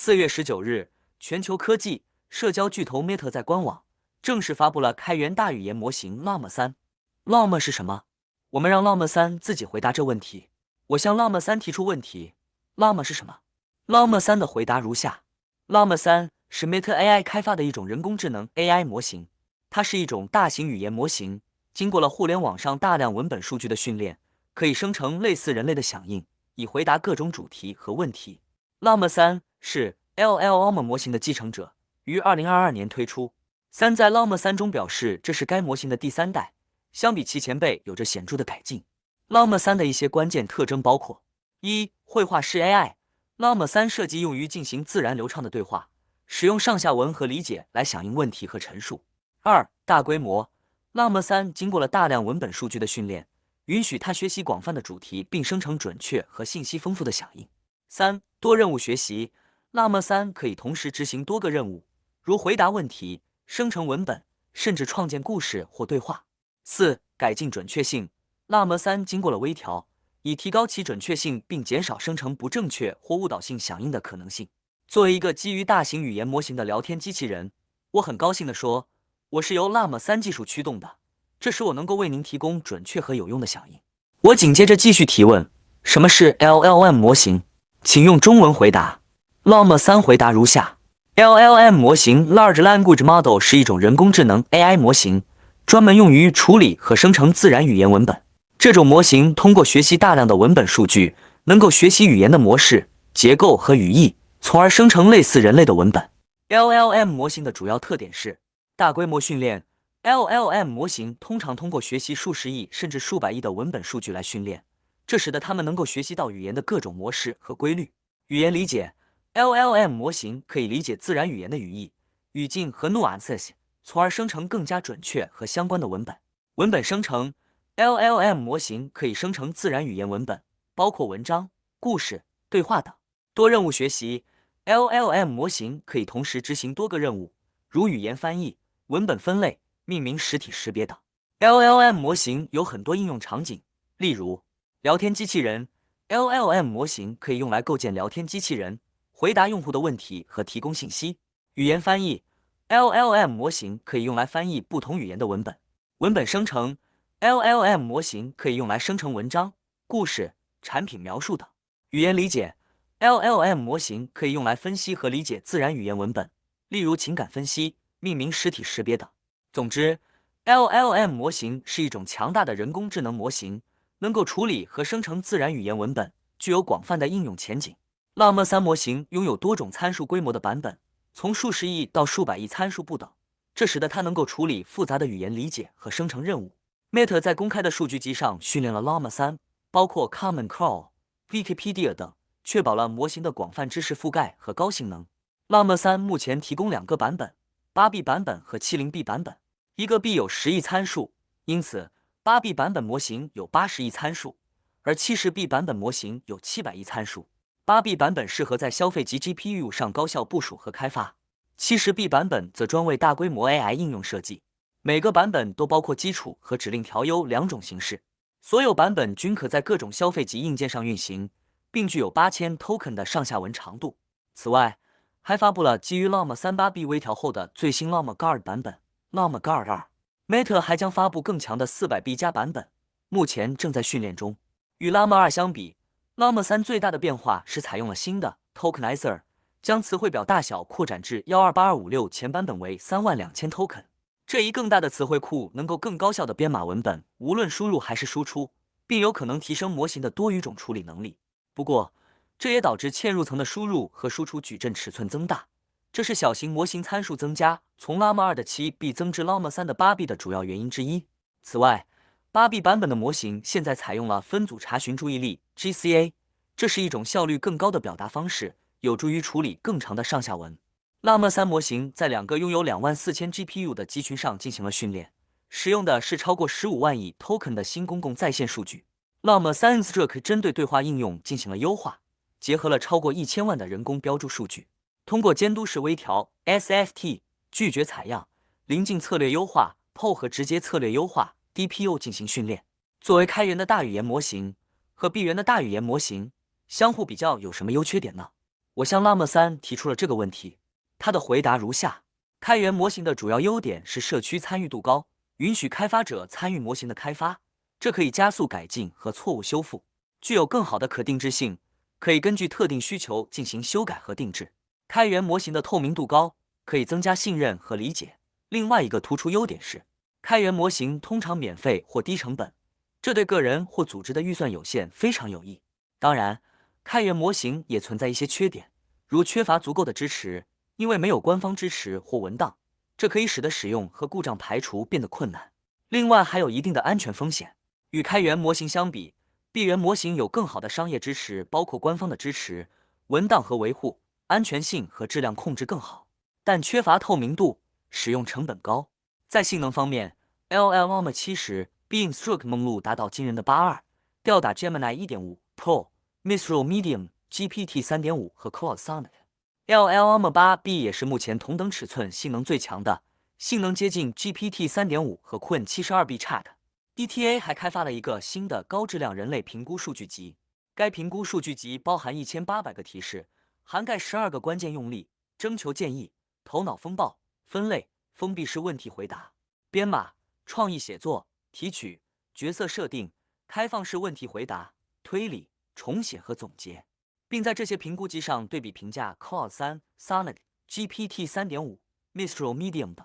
4月19日，全球科技社交巨头 Meta 在官网正式发布了开源大语言模型 Llama 3。Llama 是什么？我们让 Llama 3自己回答这问题。我向 Llama 3提出问题 ：Llama 是什么 ？Llama 3的回答如下：Llama 3是 Meta AI 开发的一种人工智能 AI 模型，它是一种大型语言模型，经过了互联网上大量文本数据的训练，可以生成类似人类的响应，以回答各种主题和问题。Llama 3是 LLM 模型的继承者，于2022年推出。3在 Llama 3中表示这是该模型的第3代，相比其前辈有着显著的改进。Llama 3的一些关键特征包括：一、绘画式 AI。Llama 3设计用于进行自然流畅的对话，使用上下文和理解来响应问题和陈述。2、大规模。Llama 3经过了大量文本数据的训练，允许它学习广泛的主题并生成准确和信息丰富的响应。3、多任务学习。Llama 3可以同时执行多个任务，如回答问题、生成文本，甚至创建故事或对话。4、改进准确性。Llama 3经过了微调，以提高其准确性并减少生成不正确或误导性响应的可能性。作为一个基于大型语言模型的聊天机器人，我很高兴地说，我是由 Llama 3技术驱动的，这使我能够为您提供准确和有用的响应。我紧接着继续提问：什么是 LLM 模型？请用中文回答。Llama 3回答如下：LLM 模型 （Large Language Model） 是一种人工智能 AI 模型，专门用于处理和生成自然语言文本。这种模型通过学习大量的文本数据，能够学习语言的模式、结构和语义，从而生成类似人类的文本。LLM 模型的主要特点是大规模训练。LLM 模型通常通过学习数十亿甚至数百亿的文本数据来训练，这使得它们能够学习到语言的各种模式和规律。语言理解。LLM 模型可以理解自然语言的语义、语境和 nuances， 从而生成更加准确和相关的文本。文本生成。LLM 模型可以生成自然语言文本，包括文章、故事、对话等。多任务学习。LLM 模型可以同时执行多个任务，如语言翻译、文本分类、命名实体识别等。LLM 模型有很多应用场景，例如聊天机器人。LLM 模型可以用来构建聊天机器人，回答用户的问题和提供信息。语言翻译。LLM 模型可以用来翻译不同语言的文本。文本生成。LLM 模型可以用来生成文章、故事、产品描述等。语言理解。LLM 模型可以用来分析和理解自然语言文本，例如情感分析、命名实体识别等。总之， LLM 模型是一种强大的人工智能模型，能够处理和生成自然语言文本，具有广泛的应用前景。Llama 3模型拥有多种参数规模的版本，从数十亿到数百亿参数不等，这使得它能够处理复杂的语言理解和生成任务。Meta 在公开的数据集上训练了 Llama 3，包括 Common Crawl、Wikipedia 等，确保了模型的广泛知识覆盖和高性能。Llama 3目前提供2个版本，8B 版本和70B 版本，一个 B 有10亿参数，因此8B 版本模型有80亿参数，而70B 版本模型有700亿参数。8B 版本适合在消费级 GPU 上高效部署和开发，70B 版本则专为大规模 AI 应用设计。每个版本都包括基础和指令调优2种形式，所有版本均可在各种消费级硬件上运行，并具有8000 token 的上下文长度。此外，还发布了基于 Llama 3 8B 微调后的最新 Llama Guard 版本 Llama Guard 2。Meta 还将发布更强的 400B 加版本，目前正在训练中。与 Llama 2相比， Llama 3最大的变化是采用了新的 Tokenizer， 将词汇表大小扩展至128256，前版本为32000 token。这一更大的词汇库能够更高效地编码文本，无论输入还是输出，并有可能提升模型的多语种处理能力。不过，这也导致嵌入层的输入和输出矩阵尺寸增大，这是小型模型参数增加从 Llama 2的7B 增至 Llama 3的8B 的主要原因之一。此外，8B 版本的模型现在采用了分组查询注意力 GCA， 这是一种效率更高的表达方式，有助于处理更长的上下文。Llama 3模型在2个拥有24000 GPU 的集群上进行了训练，使用的是超过15万亿 token 的新公共在线数据。Llama 3 Instruct 针对对话应用进行了优化，结合了超过1000万的人工标注数据，通过监督式微调 SFT、拒绝采样、临近策略优化、PO 和直接策略优化 DPO 进行训练。作为开源的大语言模型和闭源的大语言模型，相互比较有什么优缺点呢？我向 Llama 3提出了这个问题，他的回答如下：开源模型的主要优点是社区参与度高，允许开发者参与模型的开发，这可以加速改进和错误修复，具有更好的可定制性，可以根据特定需求进行修改和定制。开源模型的透明度高，可以增加信任和理解。另外一个突出优点是，开源模型通常免费或低成本，这对个人或组织的预算有限非常有益。当然，开源模型也存在一些缺点，如缺乏足够的支持，因为没有官方支持或文档，这可以使得使用和故障排除变得困难。另外，还有一定的安全风险。与开源模型相比，闭源模型有更好的商业支持，包括官方的支持、文档和维护，安全性和质量控制更好，但缺乏透明度，使用成本高。在性能方面，Llama 70 Beamstroke 梦露达到惊人的82，吊打 Gemini 1.5 Pro、Mistral Medium、GPT 3.5和 Claude Sonnet。Llama 8B 也是目前同等尺寸性能最强的，性能接近 GPT 3.5和 Qwen 72B Chat。DTA 还开发了一个新的高质量人类评估数据集，该评估数据集包含1800个提示，涵盖12个关键用例，征求建议、头脑风暴、分类、封闭式问题回答、编码、创意写作、提取、角色设定、开放式问题回答、推理、重写和总结，并在这些评估集上对比评价 Claude 3、Sonnet、GPT 3.5、Mistral Medium 等。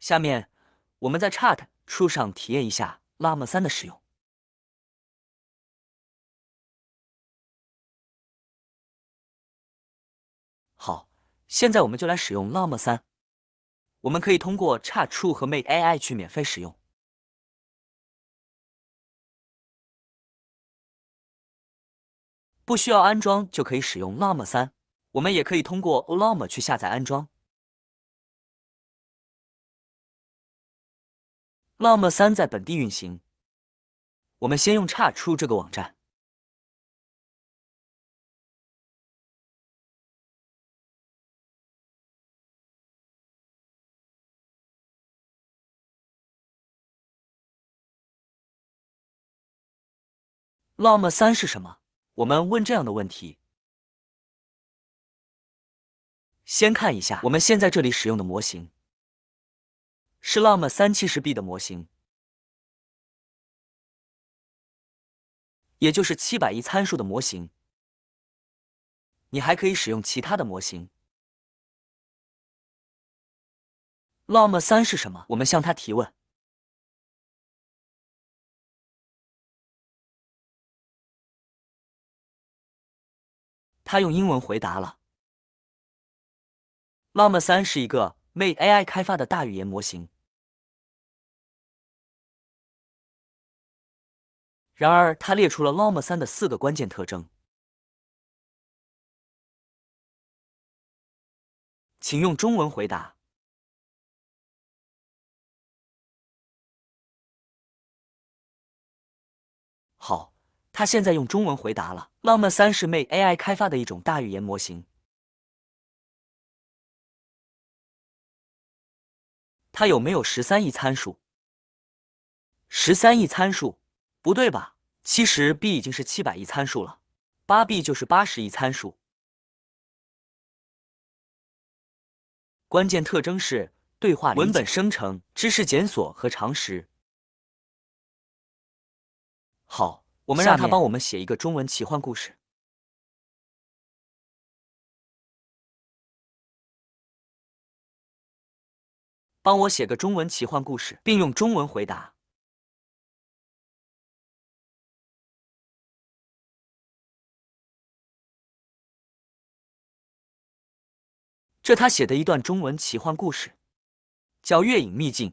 下面，我们在 Chat 书上体验一下 Llama 3的使用。好，现在我们就来使用 Llama 3。我们可以通过 Chat 书和 Mate AI 去免费使用，不需要安装就可以使用 Llama 3。我们也可以通过 Llama 去下载安装。Llama 3在本地运行。我们先用 Chat 书这个网站。Llama 3是什么？我们问这样的问题。先看一下我们现在这里使用的模型，是 Llama 370B 的模型，也就是700亿参数的模型。你还可以使用其他的模型。Llama 3是什么？我们向他提问。他用英文回答了。Llama 3是一个 Mate AI 开发的大语言模型。然而，它列出了 Llama 3的4个关键特征。请用中文回答。好，他现在用中文回答了。Llama 3是 Mate AI 开发的一种大语言模型。它有没有13亿参数？13亿参数？不对吧？70B 已经是700亿参数了，8B 就是80亿参数。关键特征是对话理解、文本生成、知识检索和常识。好，我们让他帮我们写一个中文奇幻故事。帮我写个中文奇幻故事，并用中文回答。这他写的一段中文奇幻故事，叫《月影秘境》。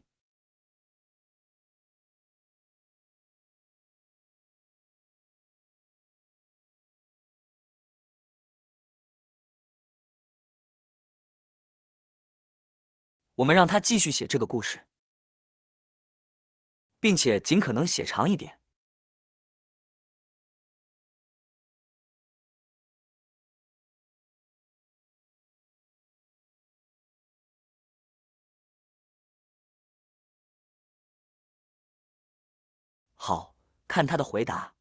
我们让他继续写这个故事，并且尽可能写长一点。好，看他的回答。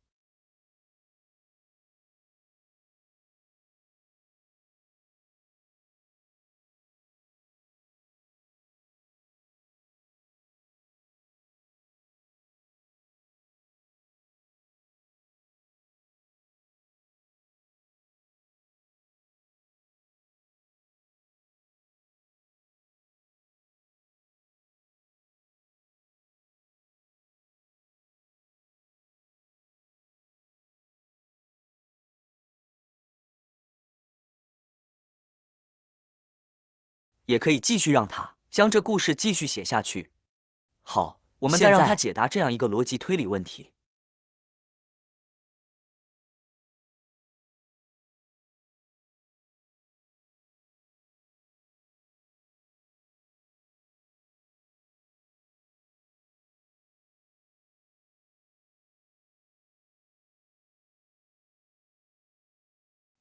也可以继续让他将这故事继续写下去。好，我们再让他解答这样一个逻辑推理问题。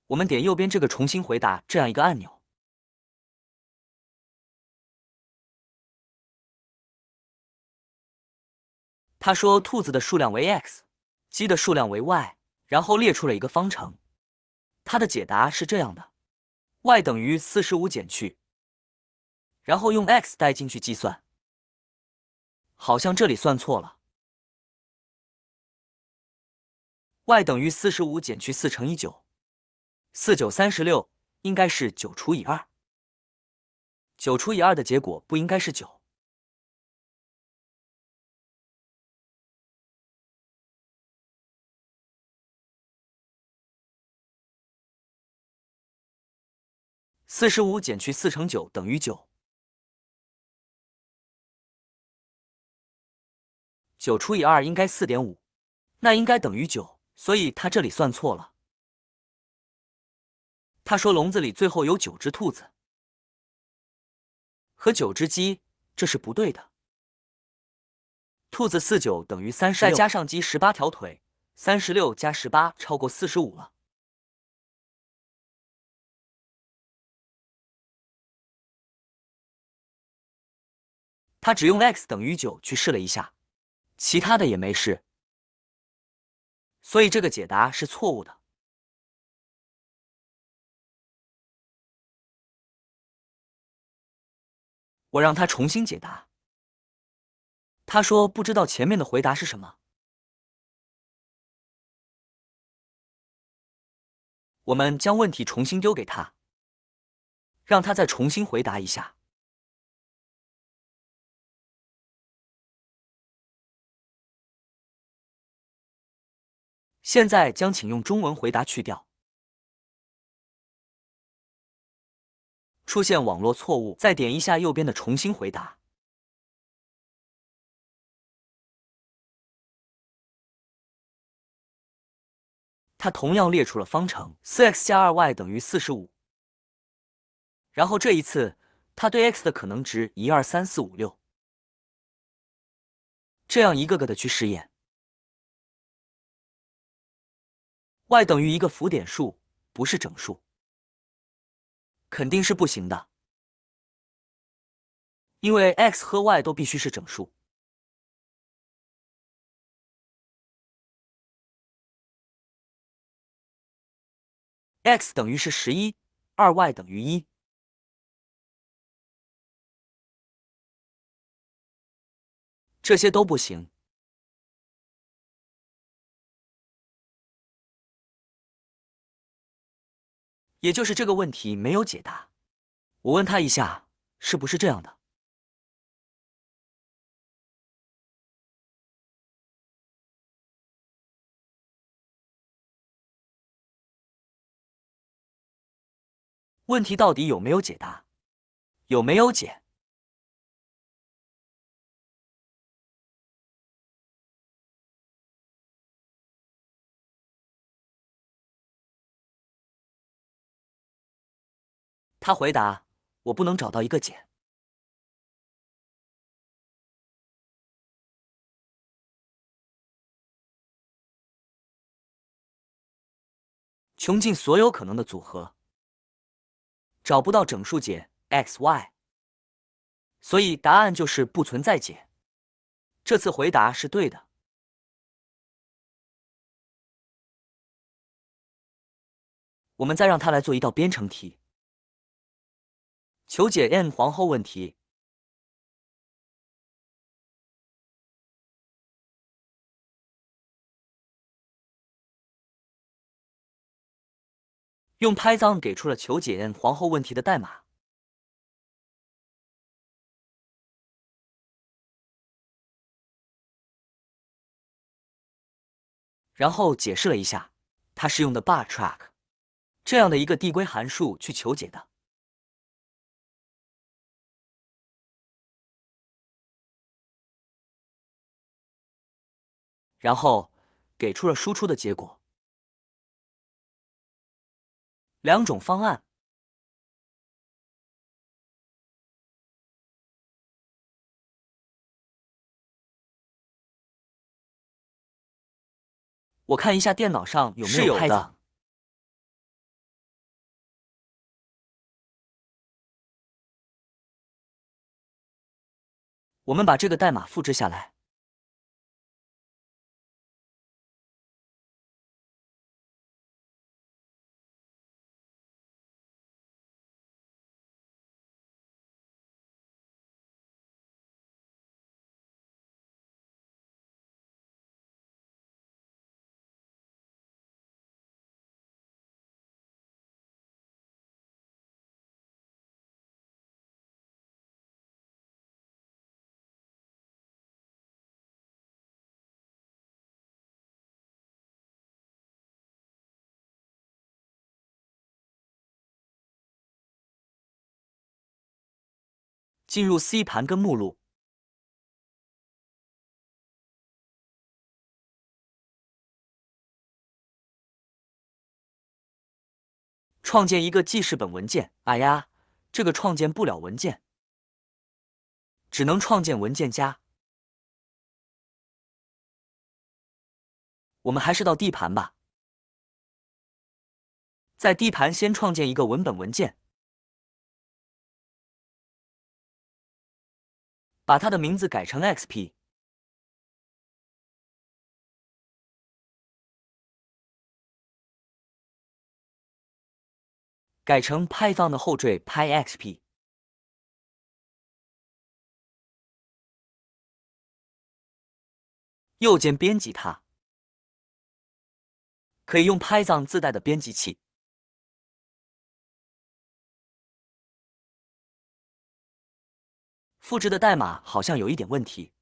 我们点右边这个重新回答这样一个按钮。他说兔子的数量为 x， 鸡的数量为 y， 然后列出了一个方程。他的解答是这样的 ：y 等于45减去，然后用 x 代进去计算。好像这里算错了 ，y 等于45减去4乘以9，4 9 36，应该是9除以2。9除以2的结果不应该是9。45减去4乘9等于9。9除以2应该 4.5， 那应该等于9，所以他这里算错了。他说笼子里最后有9只兔子和9只鸡，这是不对的。兔子49等于36，再加上鸡18条腿，36加18超过45了。他只用 x 等于9去试了一下，其他的也没试，所以这个解答是错误的。我让他重新解答，他说不知道前面的回答是什么。我们将问题重新丢给他，让他再重新回答一下。现在将请用中文回答去掉。出现网络错误，再点一下右边的重新回答。它同样列出了方程 4x 加 2y 等于45。然后这一次，它对 x 的可能值1、2、3、4、5、6，这样一个个的去试验。y 等于一个浮点数，不是整数，肯定是不行的，因为 x 和 y 都必须是整数。x 等于是11，2y 等于1，这些都不行。也就是这个问题没有解答。我问他一下，是不是这样的？问题到底有没有解答？有没有解？他回答：我不能找到一个解。穷尽所有可能的组合，找不到整数解 x、y， 所以答案就是不存在解。这次回答是对的。我们再让他来做一道编程题，求解 n 皇后问题。用 Python 给出了求解 n 皇后问题的代码。然后解释了一下，它是用的 BarTrack 这样的一个递归函数去求解的。然后给出了输出的结果。两种方案。我看一下电脑上有没有 Python。我们把这个代码复制下来。进入 C 盘根目录，创建一个记事本文件。哎呀，这个创建不了文件，只能创建文件夹。我们还是到 D 盘吧，在 D 盘先创建一个文本文件，把它的名字改成 XP。改成 Python 的后缀 PyXP。右键编辑它，可以用 Python 自带的编辑器。复制的代码好像有一点问题，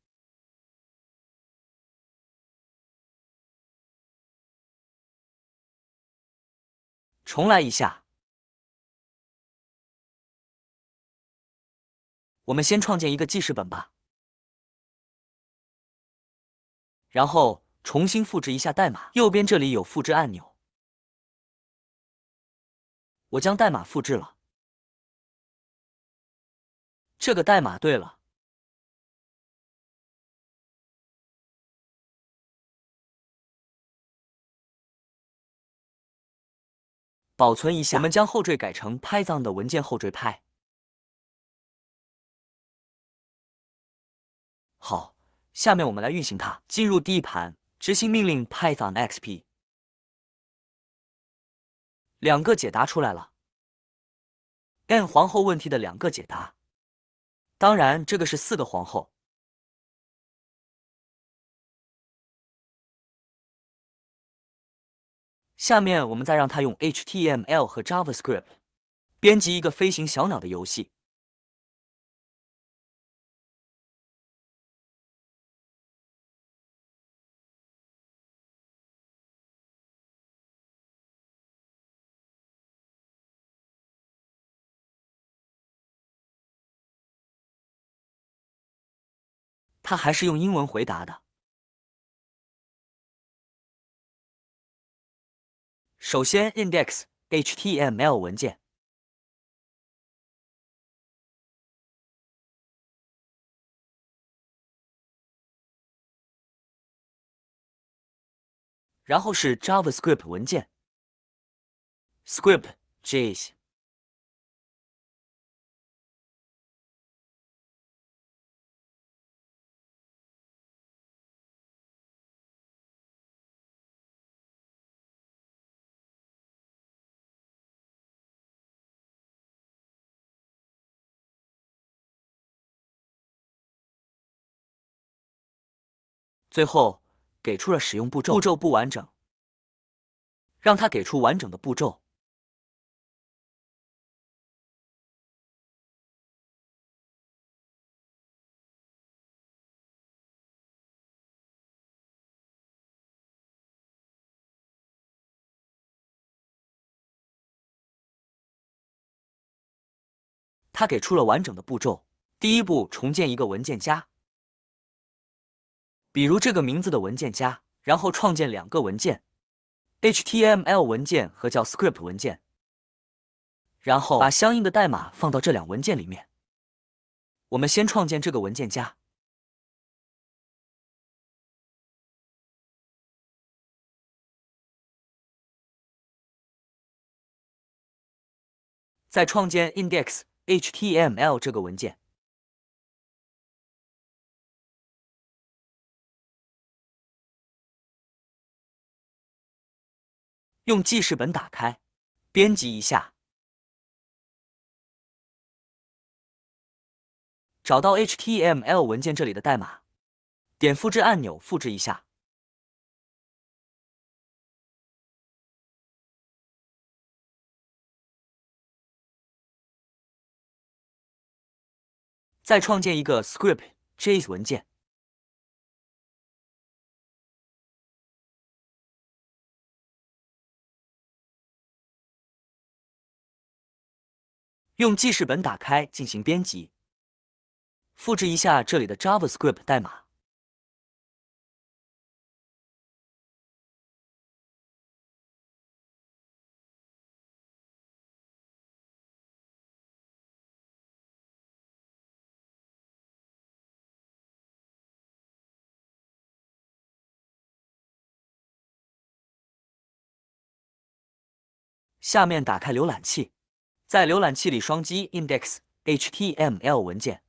重来一下。我们先创建一个记事本吧，然后重新复制一下代码。右边这里有复制按钮，我将代码复制了。这个代码对了。保存一下，我们将后缀改成 Python 的文件后缀 Py。好，下面我们来运行它。进入 D 盘，执行命令 Python XP。两个解答出来了 ，n 皇后问题的两个解答。当然，这个是4个皇后。下面我们再让它用 HTML 和 JavaScript 编辑一个飞行小鸟的游戏。它还是用英文回答的。首先 index HTML 文件，然后是 JavaScript 文件 script.js， 最后给出了使用步骤，步骤不完整，让它给出完整的步骤。它给出了完整的步骤。第一步，重建一个文件夹，比如这个名字的文件夹。然后创建两个文件 ，HTML 文件和叫 script 文件，然后把相应的代码放到这两文件里面。我们先创建这个文件夹，再创建 index.html 这个文件。用记事本打开，编辑一下，找到 HTML 文件这里的代码，点复制按钮复制一下。再创建一个 script.js 文件，用记事本打开进行编辑，复制一下这里的 JavaScript 代码。下面打开浏览器，在浏览器里双击 index.html 文件，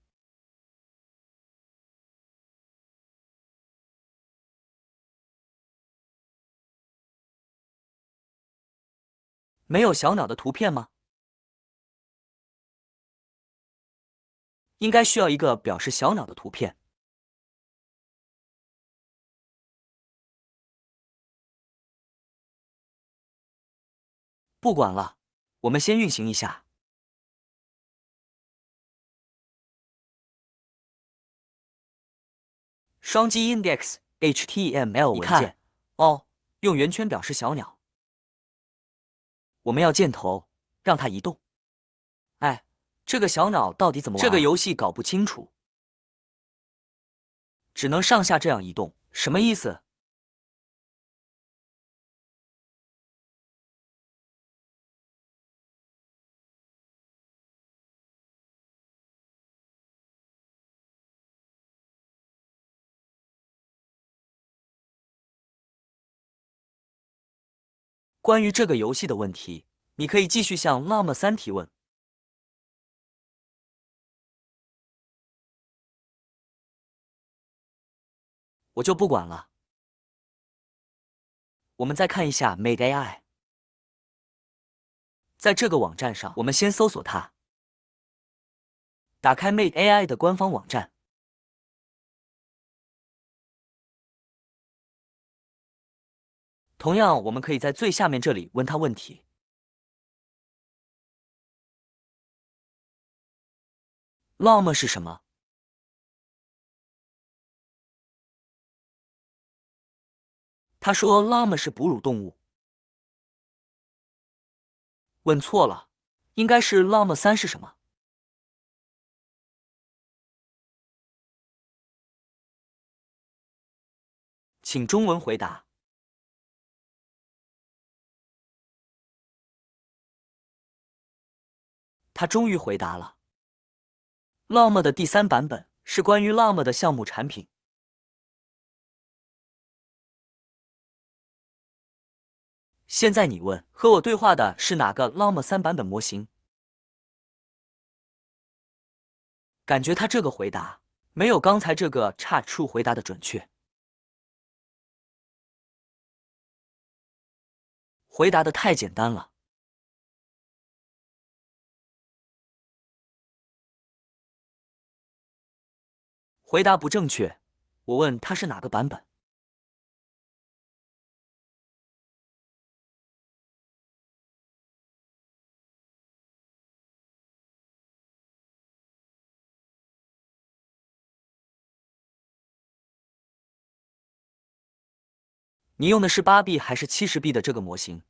没有小鸟的图片吗？应该需要一个表示小鸟的图片。不管了，我们先运行一下。双击 index.html 文件，哦，用圆圈表示小鸟。我们要箭头，让它移动。哎，这个小鸟到底怎么玩？这个游戏搞不清楚，只能上下这样移动，什么意思？关于这个游戏的问题，你可以继续向 Llama 3提问。我就不管了。我们再看一下 Made AI， 在这个网站上，我们先搜索它。打开 Made AI 的官方网站，同样，我们可以在最下面这里问它问题。Llama 是什么？他说 Llama 是哺乳动物。问错了，应该是 Llama 3是什么？请中文回答。他终于回答了。Llama 的第3版本是关于 Llama 的项目产品。现在你问，和我对话的是哪个 Llama 3版本模型？感觉他这个回答没有刚才这个 Chat 回答的准确。回答的太简单了。回答不正确。我问他是哪个版本？你用的是8B 还是70B 的这个模型？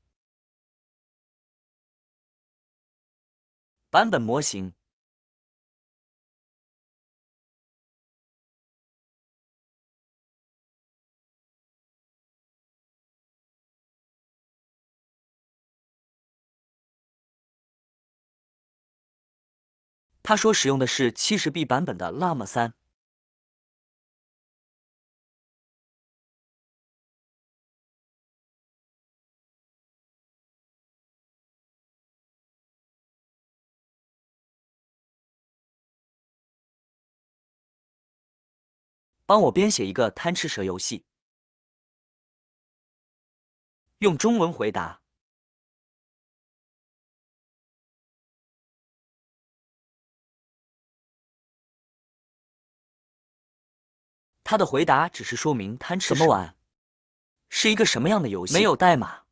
版本模型。他说使用的是70B 版本的 Llama 3。帮我编写一个贪吃蛇游戏，用中文回答。他的回答只是说明贪吃蛇怎么玩，是一个什么样的游戏，没有代码。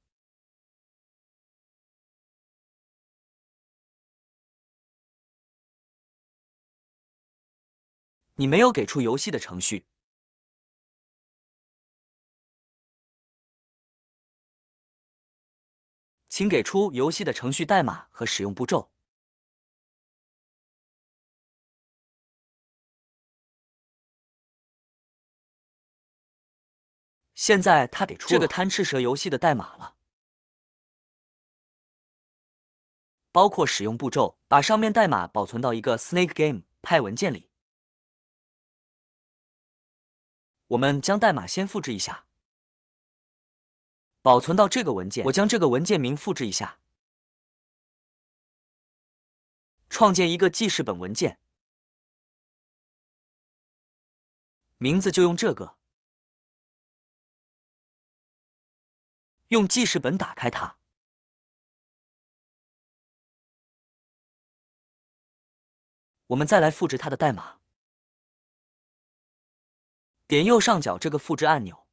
你没有给出游戏的程序，请给出游戏的程序代码和使用步骤。现在他给出这个贪吃蛇游戏的代码了，包括使用步骤，把上面代码保存到一个 Snake Game 派文件里。我们将代码先复制一下，保存到这个文件。我将这个文件名复制一下，创建一个记事本文件，名字就用这个。用记事本打开它，我们再来复制它的代码。点右上角这个复制按钮，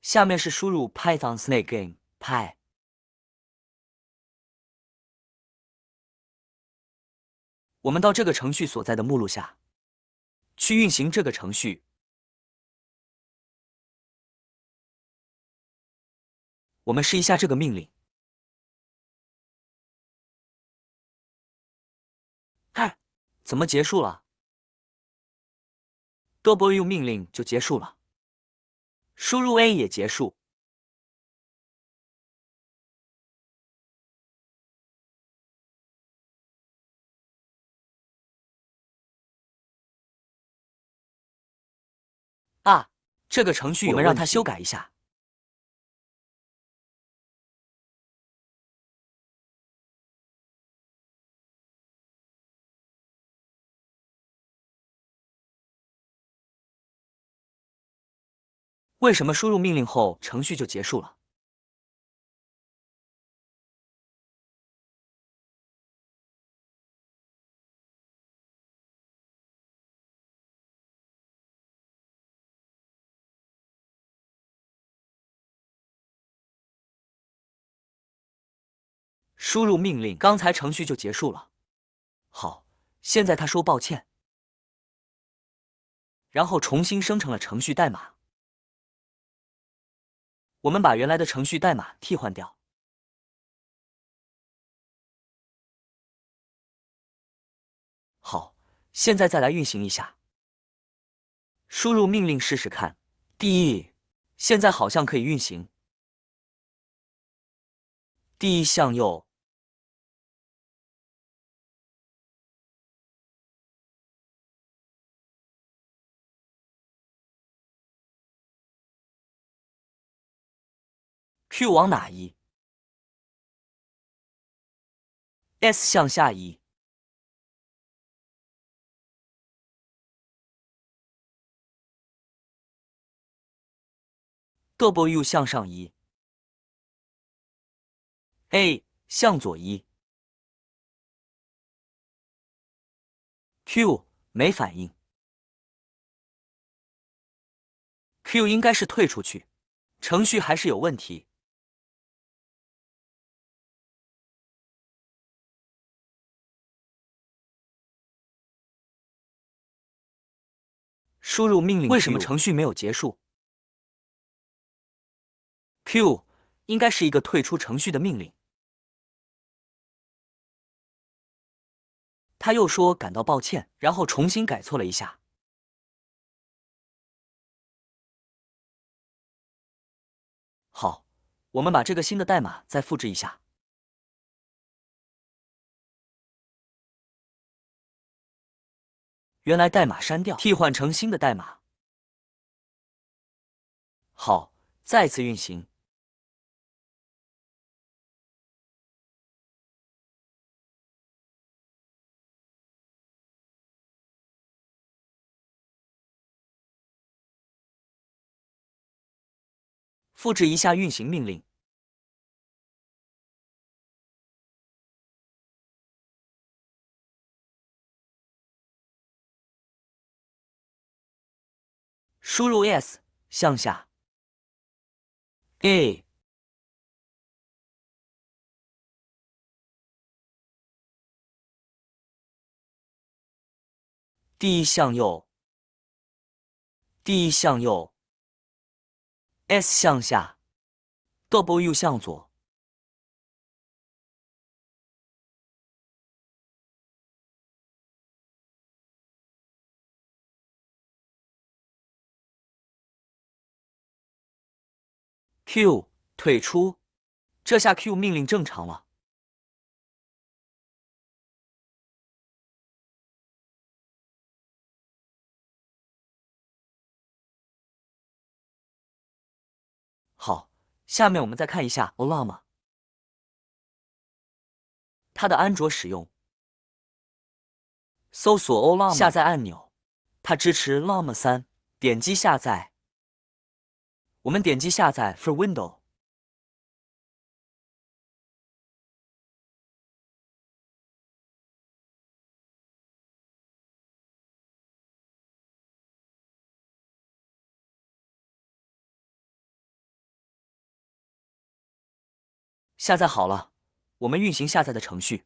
下面是输入 Python Snake Game Py。我们到这个程序所在的目录下，去运行这个程序。我们试一下这个命令。嗨，怎么结束了？W 命令就结束了。输入 A 也结束。啊，这个程序我们让它修改一下。为什么输入命令后程序就结束了？输入命令，刚才程序就结束了。好，现在他说抱歉，然后重新生成了程序代码。我们把原来的程序代码替换掉。好，现在再来运行一下。输入命令试试看。D， 现在好像可以运行。D 向右。Q 往哪移 ？S 向下移。W 向上移。A 向左移。Q 没反应。Q 应该是退出去，程序还是有问题。输入命令 Q， 为什么程序没有结束 ？Q 应该是一个退出程序的命令。他又说感到抱歉，然后重新改错了一下。好，我们把这个新的代码再复制一下。原来代码删掉，替换成新的代码。好，再次运行。复制一下运行命令。输入 s 向下 a d 向右 d 向右 s 向下 w 向左。q 退出，这下 q 命令正常了。好，下面我们再看一下 Ollama， 它的安卓使用。搜索 Ollama 下载按钮，它支持 Llama 3，点击下载。我们点击下载 for Windows。下载好了，我们运行下载的程序。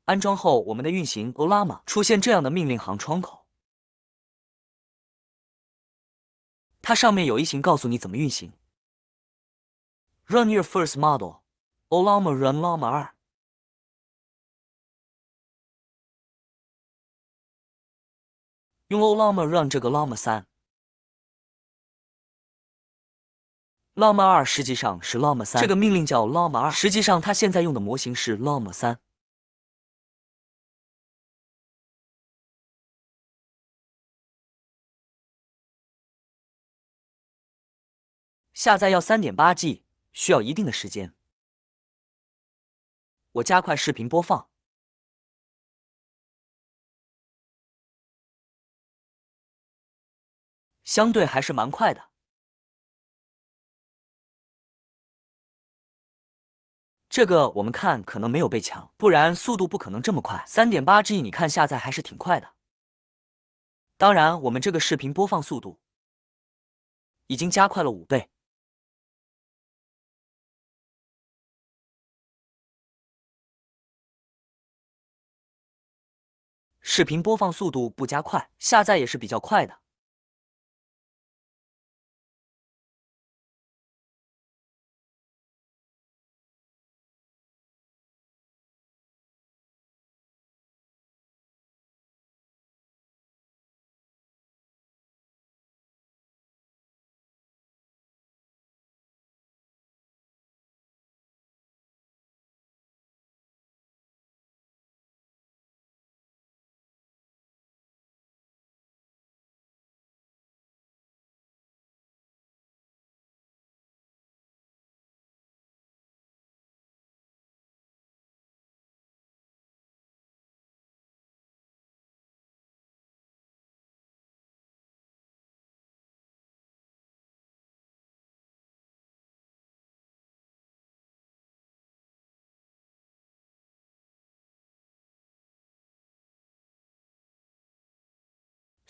安装后，我们的运行 Ollama 出现这样的命令行窗口，它上面有一行告诉你怎么运行。Run your first model Ollama run Llama 2。用 Ollama run 这个 Llama 3。Llama 2实际上是 Llama 3，这个命令叫 Llama 2，实际上它现在用的模型是 Llama 3。下载要 3.8G， 需要一定的时间。我加快视频播放，相对还是蛮快的。这个我们看可能没有被抢，不然速度不可能这么快。3.8G， 你看下载还是挺快的。当然，我们这个视频播放速度已经加快了5倍。视频播放速度不加快，下载也是比较快的。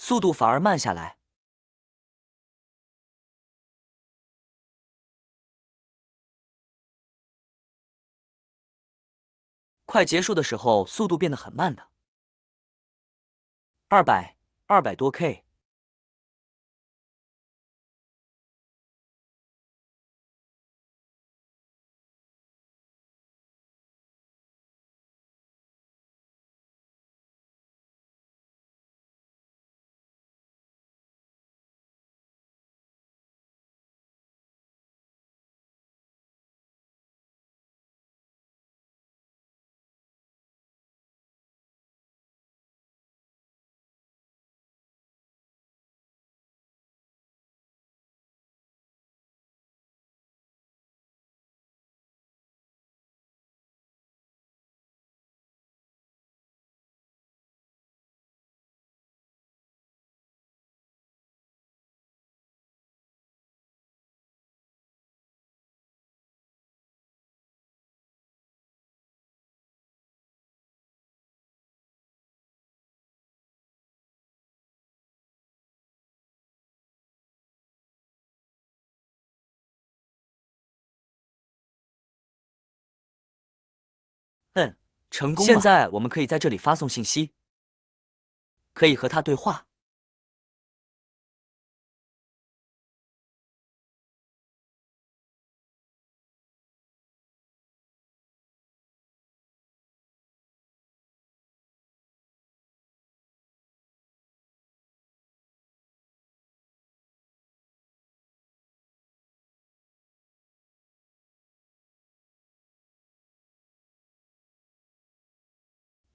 速度反而慢下来。快结束的时候，速度变得很慢的。200多 K。成功了。现在我们可以在这里发送信息，可以和他对话。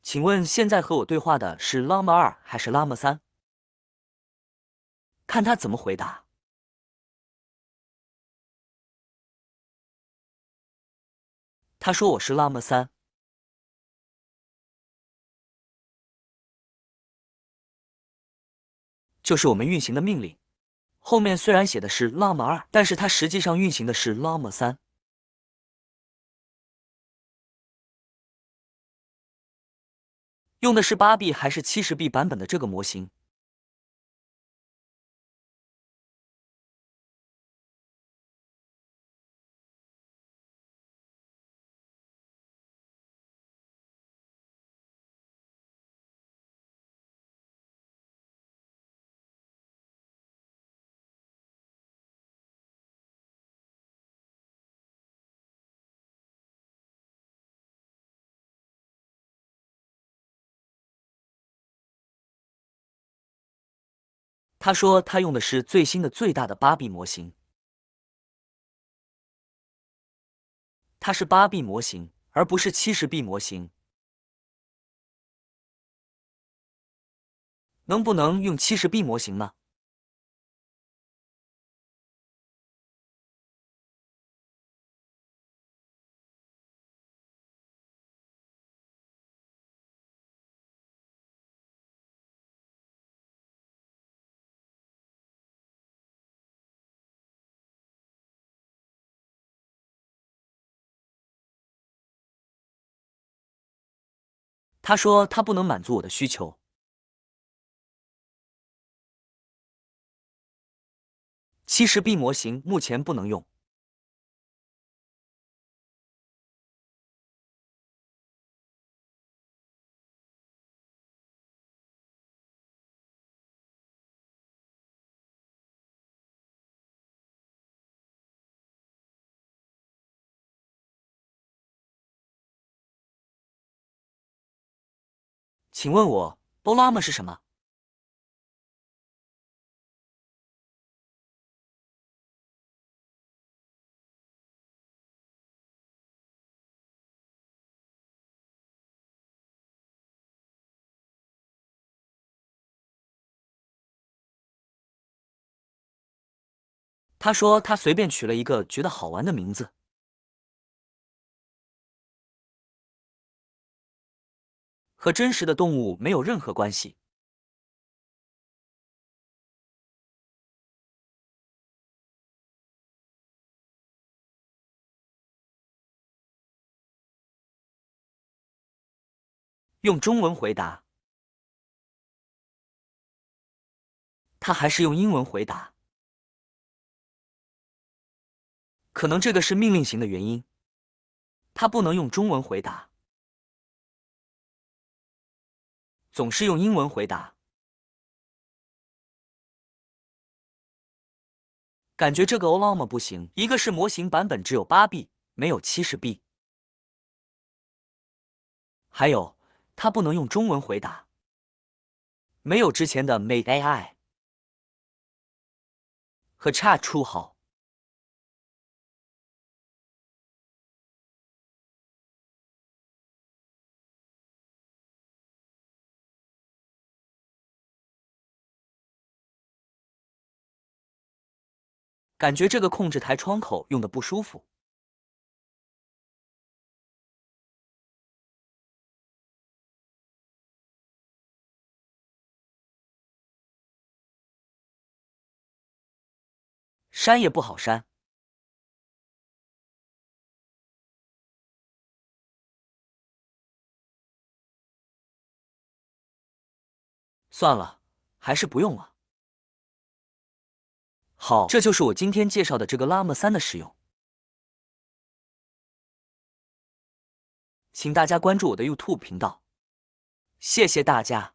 请问现在和我对话的是拉姆2还是拉姆3？看他怎么回答。他说我是拉姆3。就是我们运行的命令。后面虽然写的是拉姆2，但是它实际上运行的是拉姆3。用的是8B 还是70B 版本的这个模型？他说他用的是最新的最大的8B 模型。它是8B 模型，而不是70B 模型。能不能用70B 模型呢？他说他不能满足我的需求。70B 模型目前不能用。请问我 Bolama 是什么？他说他随便取了一个觉得好玩的名字。和真实的动物没有任何关系。用中文回答。他还是用英文回答。可能这个是命令型的原因，他不能用中文回答，总是用英文回答。感觉这个 Ollama 不行，一个是模型版本只有8B，没有70B。还有，它不能用中文回答，没有之前的 Mate AI 和 Chat True 好。感觉这个控制台窗口用的不舒服。删也不好删。算了，还是不用了。好，这就是我今天介绍的这个 Llama 3的使用。请大家关注我的 YouTube 频道，谢谢大家。